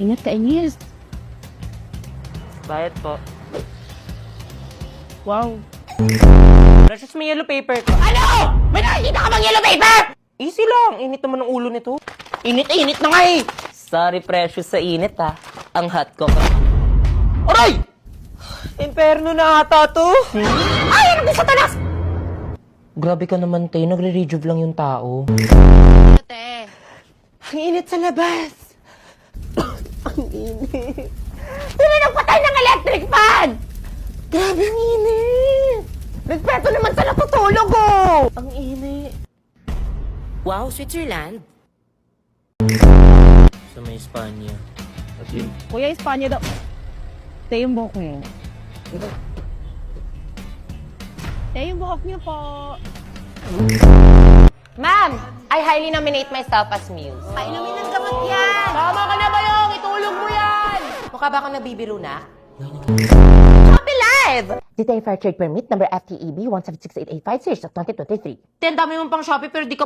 Ingat ka, Inis. Bayad po. Wow. Precious, may yellow paper ko. Ano? May nakikita ka bang yellow paper? Easy lang. Init naman ng ulo nito. Init na nga eh. Sorry, Precious, sa init ha. Ang hot ko ka. Aray! Imperno na ata to. Ay, ano ba satanas? Grabe ka naman, te. Nagre-rejuve lang yung tao. Ate. Ang init sa labas. Ang init. Sino nagpatay ng electric fan? Grabe ang init. Respeto naman sa natutulog oh! Ang init. Wow, Switzerland? Sa may Espanya. Kuya, Espanya daw. Ate, yung buhok niyo. Ate, yung buhok niyo po. Ma'am, I highly nominate myself as muse. Ay, namin ng gamot yan! Tama ka na ba yung? Itulog mo yan! Mukha ba akong nabibiro na? Shopee Live! Detail Fair Trade Permit number FTEB 1768856 of 2023. Ten, dami mo pang Shopee pero di ka